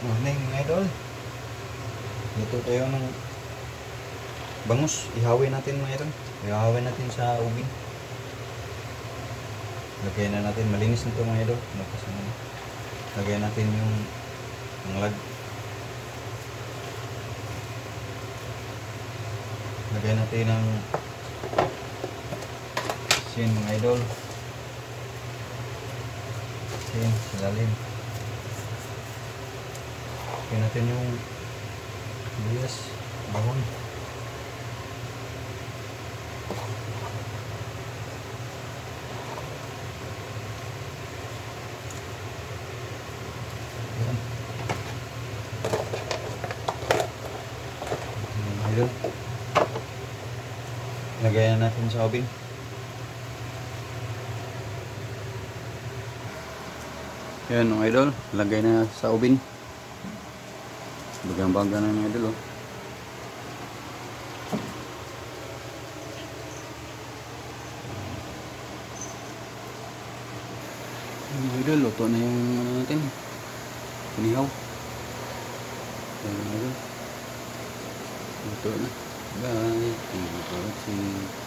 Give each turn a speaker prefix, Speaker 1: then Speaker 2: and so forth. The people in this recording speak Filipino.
Speaker 1: Morning mga idol. Luto tayo ng bangus. Ihawin natin mga idol. Ihawin natin sa ubin. Lagyan na natin. Malinis nito mga idol. Lagyan natin yung lag. Lagyan natin ng sin mga idol. Sin sa lalim. Lagyan natin yung bias, bawang. Yan. Idol. Lagayan natin sa oven. Yan mga idol, lagay na sa oven. Bagang-baga na mga idol, oh. Mga idol, luto na yung ano natin, pinihaw. Yan mga idol, luto na. Bye. Thank you for watching.